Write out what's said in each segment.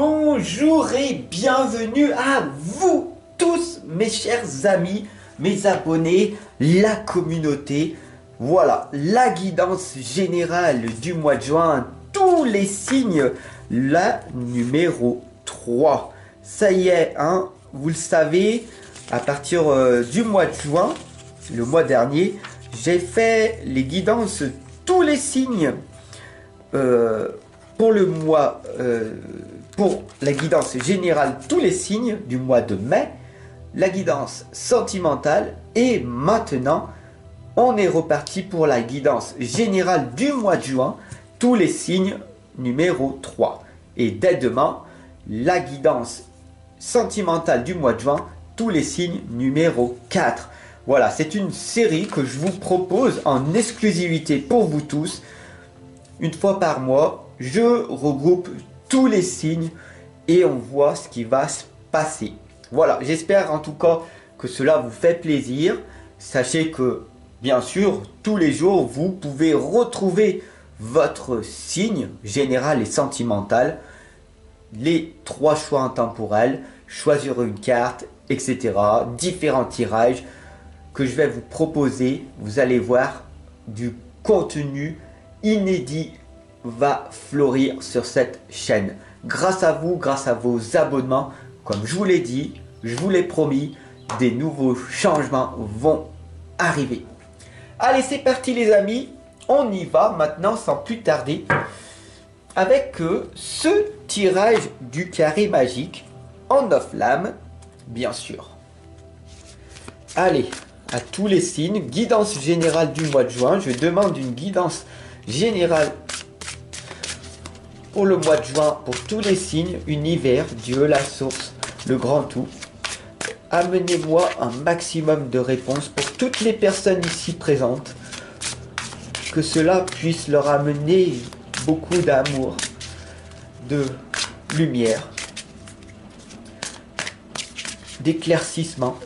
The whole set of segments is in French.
Bonjour et bienvenue à vous tous mes chers amis, mes abonnés, la communauté. Voilà, la guidance générale du mois de juin, tous les signes, la numéro 3. Ça y est, hein, vous le savez, à partir du mois de juin, le mois dernier, j'ai fait les guidances tous les signes pour le mois, pour la guidance générale tous les signes du mois de mai, la guidance sentimentale, et maintenant on est reparti pour la guidance générale du mois de juin, tous les signes numéro 3. Et dès demain, la guidance sentimentale du mois de juin, tous les signes numéro 4. Voilà, c'est une série que je vous propose en exclusivité pour vous tous. Une fois par mois, je regroupe tous les signes et on voit ce qui va se passer. Voilà, j'espère en tout cas que cela vous fait plaisir. Sachez que, bien sûr, tous les jours, vous pouvez retrouver votre signe général et sentimental, les 3 choix intemporels, choisir une carte, etc. Différents tirages que je vais vous proposer. Vous allez voir, du contenu inédit va fleurir sur cette chaîne. Grâce à vous, grâce à vos abonnements, comme je vous l'ai dit, je vous l'ai promis, des nouveaux changements vont arriver. Allez, c'est parti les amis, on y va maintenant sans plus tarder avec ce tirage du carré magique en 9 lames, bien sûr. Allez, à tous les signes, guidance générale du mois de juin. Je demande une guidance générale pour le mois de juin, pour tous les signes, univers, Dieu, la source, le grand tout. Amenez-moi un maximum de réponses pour toutes les personnes ici présentes. Que cela puisse leur amener beaucoup d'amour, de lumière, d'éclaircissement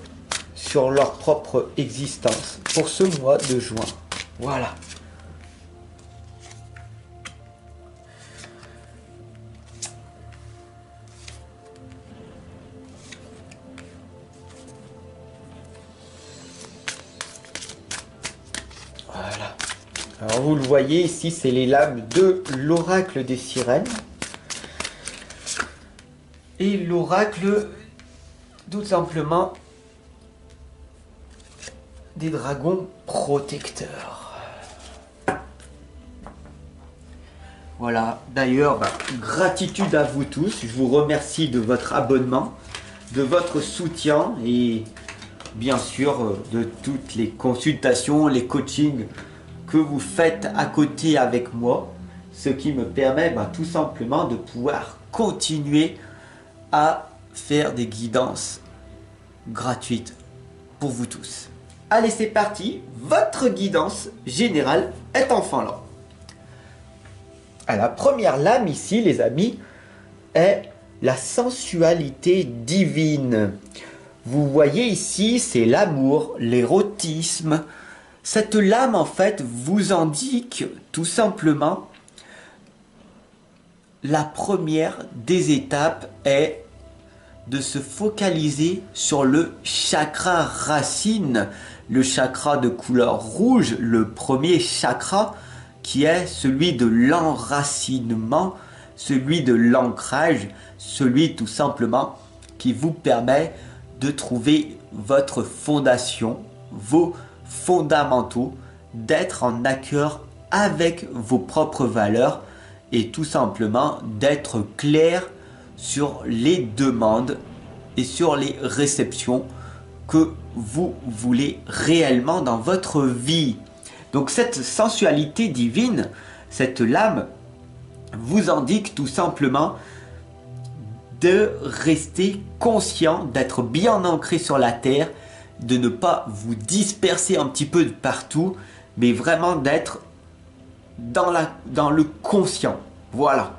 sur leur propre existence pour ce mois de juin. Voilà. Voilà. Alors vous le voyez ici, c'est les lames de l'oracle des sirènes. Et l'oracle, tout simplement, des dragons protecteurs. Voilà, d'ailleurs, gratitude à vous tous. Je vous remercie de votre abonnement, de votre soutien et bien sûr de toutes les consultations, les coachings que vous faites à côté avec moi. Ce qui me permet tout simplement de pouvoir continuer à faire des guidances gratuites pour vous tous. Allez, c'est parti, votre guidance générale est enfin là. À la première lame ici, les amis, est la sensualité divine. Vous voyez ici, c'est l'amour, l'érotisme. Cette lame, en fait, vous indique tout simplement la première des étapes est de se focaliser sur le chakra racine, le chakra de couleur rouge, le premier chakra qui est celui de l'enracinement, celui de l'ancrage, celui tout simplement qui vous permet de trouver votre fondation, vos fondamentaux, d'être en accord avec vos propres valeurs et tout simplement d'être clair sur les demandes et sur les réceptions que vous voulez réellement dans votre vie. Donc cette sensualité divine, cette lame, vous indique tout simplement de rester conscient, d'être bien ancré sur la terre, de ne pas vous disperser un petit peu de partout, mais vraiment d'être dans le conscient. Voilà.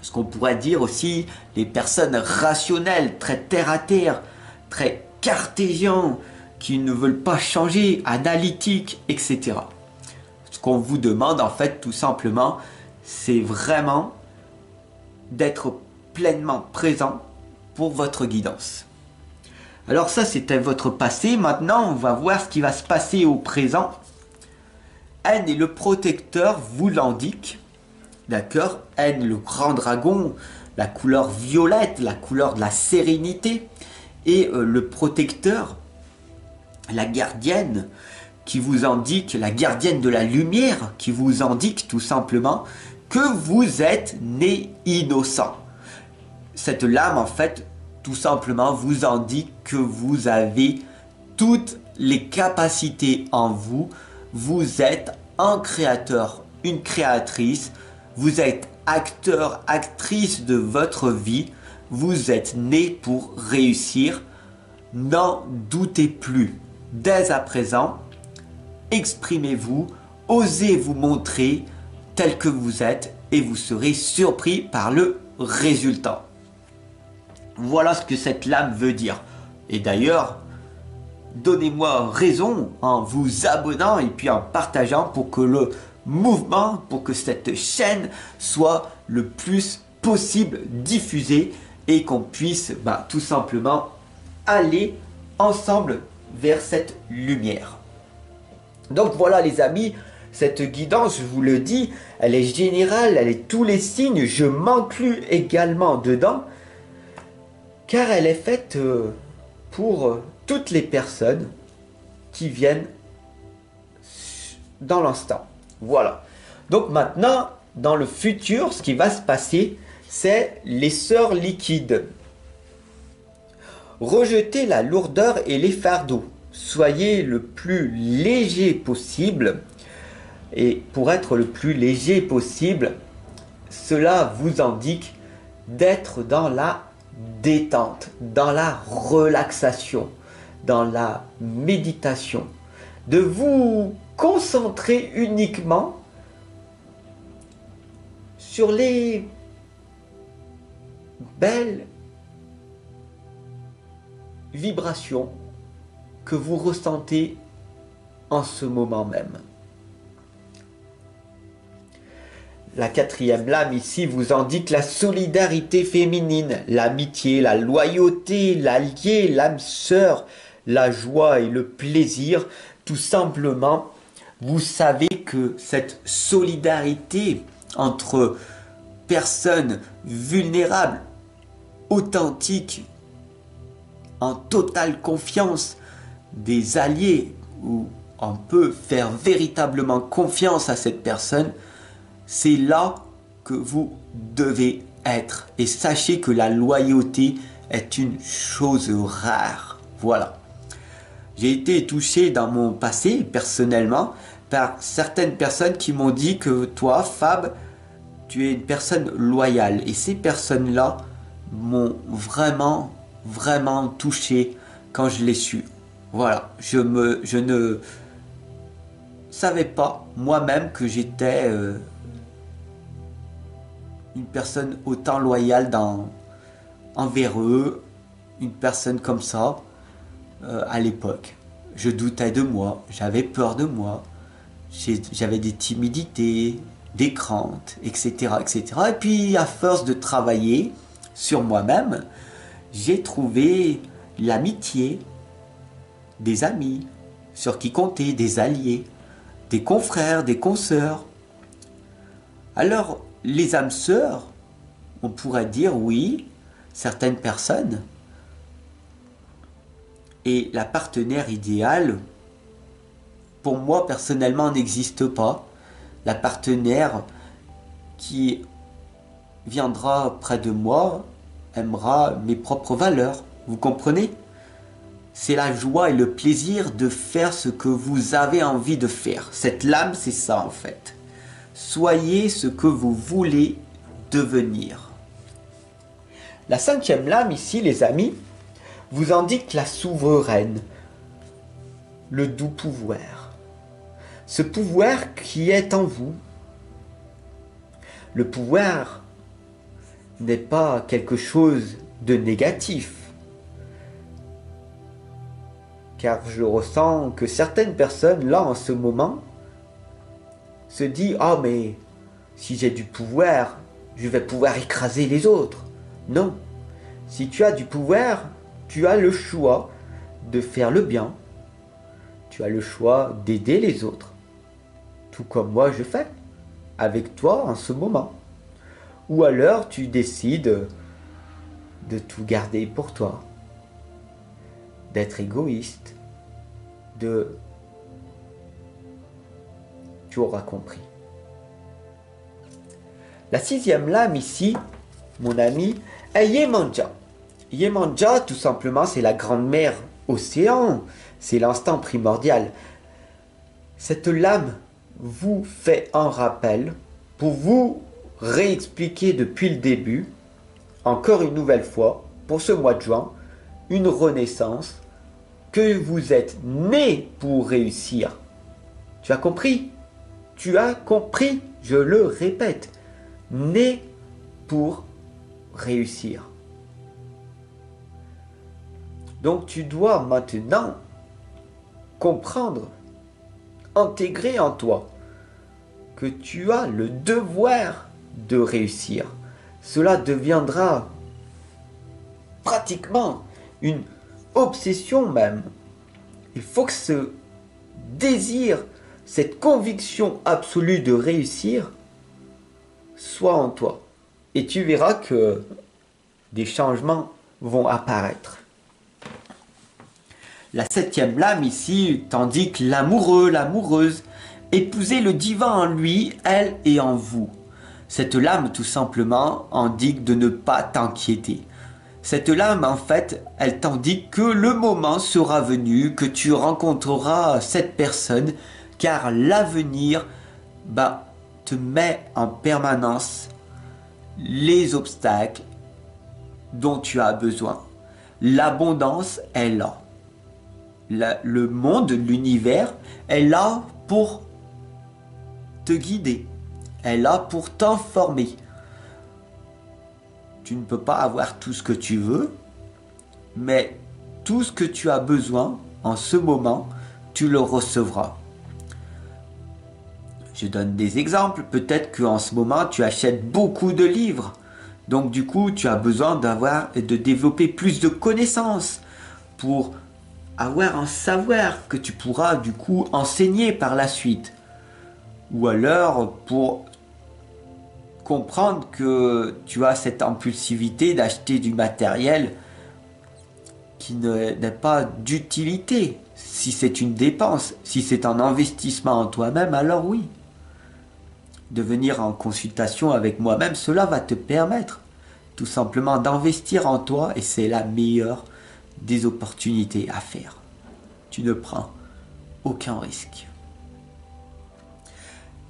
Ce qu'on pourrait dire aussi, les personnes rationnelles, très terre à terre, très cartésiens, qui ne veulent pas changer, analytiques, etc. Ce qu'on vous demande en fait tout simplement, c'est vraiment d'être pleinement présent pour votre guidance. Alors ça, c'était votre passé. Maintenant, on va voir ce qui va se passer au présent. N et le protecteur vous l'indiquent. D'accord? N, le grand dragon, la couleur violette, la couleur de la sérénité. Et le protecteur, la gardienne, qui vous indique, la gardienne de la lumière, qui vous indique tout simplement que vous êtes né innocent. Cette lame, en fait, tout simplement vous indique que vous avez toutes les capacités en vous. Vous êtes un créateur, une créatrice. Vous êtes acteur, actrice de votre vie. Vous êtes né pour réussir. N'en doutez plus. Dès à présent, exprimez-vous, osez vous montrer tel que vous êtes et vous serez surpris par le résultat. Voilà ce que cette lame veut dire. Et d'ailleurs, donnez-moi raison en vous abonnant et puis en partageant pour que le mouvement, pour que cette chaîne soit le plus possible diffusée et qu'on puisse tout simplement aller ensemble vers cette lumière. Donc voilà les amis, cette guidance, je vous le dis, elle est générale, elle est tous les signes, je m'inclus également dedans, car elle est faite pour toutes les personnes qui viennent dans l'instant. Voilà. Donc maintenant, dans le futur, ce qui va se passer, c'est les sœurs liquides. Rejetez la lourdeur et les fardeaux. Soyez le plus léger possible. Et pour être le plus léger possible, cela vous indique d'être dans la détente, dans la relaxation, dans la méditation, de vous concentrer uniquement sur les belles vibrations que vous ressentez en ce moment même. La quatrième lame ici vous indique la solidarité féminine, l'amitié, la loyauté, l'allié, l'âme sœur, la joie et le plaisir. Tout simplement, vous savez que cette solidarité entre personnes vulnérables, authentiques, en totale confiance, des alliés, où on peut faire véritablement confiance à cette personne, c'est là que vous devez être. Et sachez que la loyauté est une chose rare. Voilà. J'ai été touché dans mon passé, personnellement, par certaines personnes qui m'ont dit que toi, Fab, tu es une personne loyale. Et ces personnes-là m'ont vraiment, vraiment touché quand je l'ai su. Voilà. Je ne savais pas moi-même que j'étais une personne autant loyale envers eux, une personne comme ça, à l'époque. Je doutais de moi, j'avais peur de moi, j'avais des timidités, des craintes, etc., etc. Et puis, à force de travailler sur moi-même, j'ai trouvé l'amitié, des amis, sur qui compter, des alliés, des confrères, des consoeurs. Alors, les âmes sœurs, on pourrait dire oui, certaines personnes. Et la partenaire idéale, pour moi personnellement, n'existe pas. La partenaire qui viendra près de moi aimera mes propres valeurs. Vous comprenez? C'est la joie et le plaisir de faire ce que vous avez envie de faire. Cette lame, c'est ça en fait. Soyez ce que vous voulez devenir. La cinquième lame ici, les amis, vous indique la souveraine, le doux pouvoir. Ce pouvoir qui est en vous. Le pouvoir n'est pas quelque chose de négatif. Car je ressens que certaines personnes, là, en ce moment, se disent « Ah, mais si j'ai du pouvoir, je vais pouvoir écraser les autres. Non. Si tu as du pouvoir, tu as le choix de faire le bien. Tu as le choix d'aider les autres. Tout comme moi je fais, avec toi en ce moment. Ou alors tu décides de tout garder pour toi. D'être égoïste. Tu auras compris. La 6e lame ici, mon ami, est Yemanja. Yemanja, tout simplement, c'est la grande mer océan. C'est l'instant primordial. Cette lame vous fait un rappel pour vous réexpliquer depuis le début, encore une nouvelle fois, pour ce mois de juin, une renaissance, que vous êtes né pour réussir. Tu as compris? Tu as compris, je le répète, né pour réussir. Donc tu dois maintenant comprendre, intégrer en toi que tu as le devoir de réussir. Cela deviendra pratiquement une obsession même. Il faut que ce désir, cette conviction absolue de réussir soit en toi. Et tu verras que des changements vont apparaître. La 7e lame ici t'indique l'amoureux, l'amoureuse. Épousez le divin en lui, elle et en vous. Cette lame tout simplement indique de ne pas t'inquiéter. Cette lame en fait, elle t'indique que le moment sera venu, que tu rencontreras cette personne, car l'avenir te met en permanence les obstacles dont tu as besoin. L'abondance est là. Le monde, l'univers est là pour te guider, est là pour t'informer. Tu ne peux pas avoir tout ce que tu veux, mais tout ce que tu as besoin en ce moment, tu le recevras. Je donne des exemples. Peut-être qu'en ce moment, tu achètes beaucoup de livres. Donc du coup, tu as besoin de développer plus de connaissances pour avoir un savoir que tu pourras du coup enseigner par la suite. Ou alors pour comprendre que tu as cette impulsivité d'acheter du matériel qui n'est pas d'utilité. Si c'est une dépense, si c'est un investissement en toi-même, alors oui. De venir en consultation avec moi-même, cela va te permettre tout simplement d'investir en toi et c'est la meilleure des opportunités à faire. Tu ne prends aucun risque.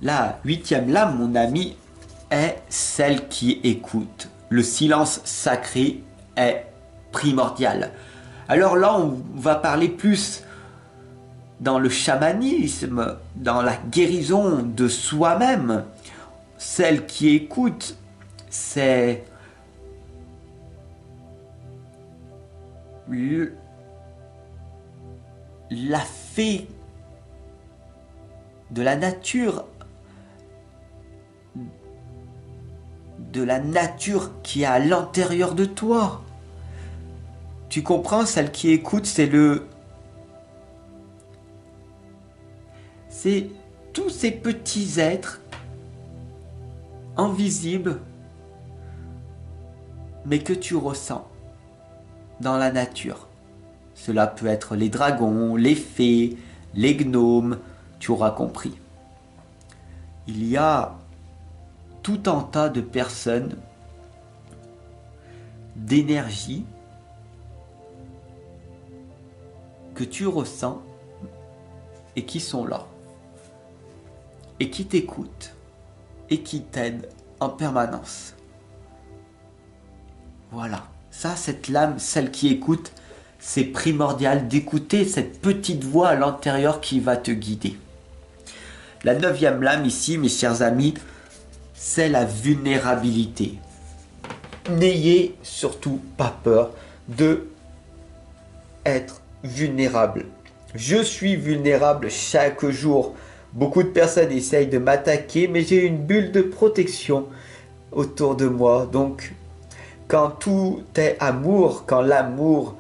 La 8e lame, mon ami, est celle qui écoute. Le silence sacré est primordial. Alors là, on va parler plus dans le chamanisme, dans la guérison de soi-même. Celle qui écoute, c'est la fée de la nature qui est à l'intérieur de toi. Tu comprends, celle qui écoute, c'est tous ces petits êtres invisibles, mais que tu ressens dans la nature. Cela peut être les dragons, les fées, les gnomes, tu auras compris. Il y a tout un tas de personnes, d'énergie que tu ressens et qui sont là, et qui t'écoutent, et qui t'aident en permanence. Voilà, ça, cette lame, celle qui écoute, c'est primordial d'écouter cette petite voix à l'intérieur qui va te guider. La 9e lame ici, mes chers amis, c'est la vulnérabilité. N'ayez surtout pas peur de être vulnérable. Je suis vulnérable chaque jour. Beaucoup de personnes essayent de m'attaquer, mais j'ai une bulle de protection autour de moi. Donc, quand tout est amour, quand l'amour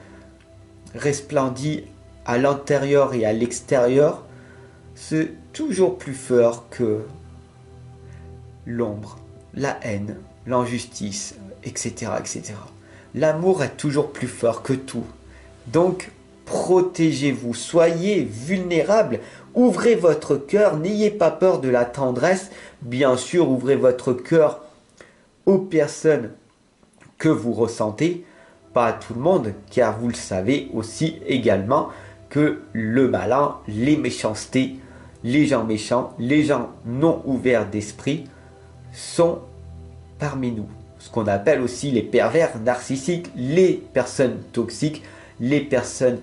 resplendit à l'intérieur et à l'extérieur, c'est toujours plus fort que l'ombre, la haine, l'injustice, etc., etc. L'amour est toujours plus fort que tout. Donc, protégez-vous, soyez vulnérables, ouvrez votre cœur, n'ayez pas peur de la tendresse. Bien sûr, ouvrez votre cœur aux personnes que vous ressentez, pas à tout le monde, car vous le savez aussi également que le malin, les méchancetés, les gens méchants, les gens non ouverts d'esprit sont parmi nous. Ce qu'on appelle aussi les pervers narcissiques, les personnes toxiques, les personnes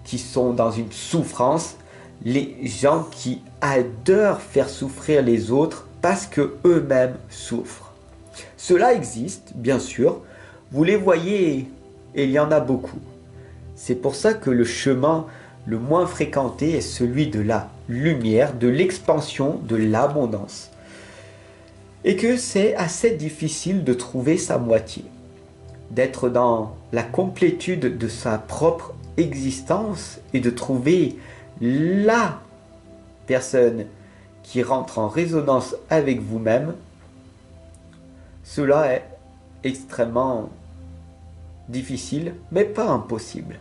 qui sont dans une souffrance, les gens qui adorent faire souffrir les autres parce que eux-mêmes souffrent. Cela existe, bien sûr, vous les voyez et il y en a beaucoup. C'est pour ça que le chemin le moins fréquenté est celui de la lumière, de l'expansion, de l'abondance. Et que c'est assez difficile de trouver sa moitié, d'être dans la complétude de sa propre existence et de trouver la personne qui rentre en résonance avec vous-même. Cela est extrêmement difficile, mais pas impossible.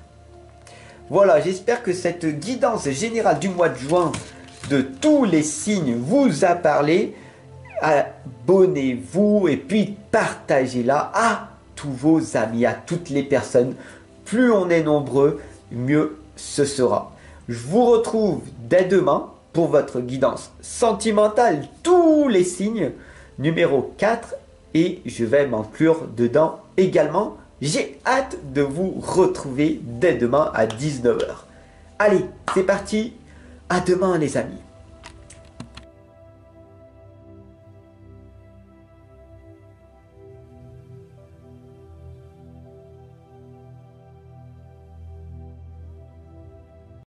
Voilà, j'espère que cette guidance générale du mois de juin de tous les signes vous a parlé. Abonnez-vous et puis partagez-la à tous vos amis, à toutes les personnes. Plus on est nombreux, mieux ce sera. Je vous retrouve dès demain pour votre guidance sentimentale, tous les signes, numéro 4. Et je vais m'inclure dedans également. J'ai hâte de vous retrouver dès demain à 19 h. Allez, c'est parti. À demain les amis.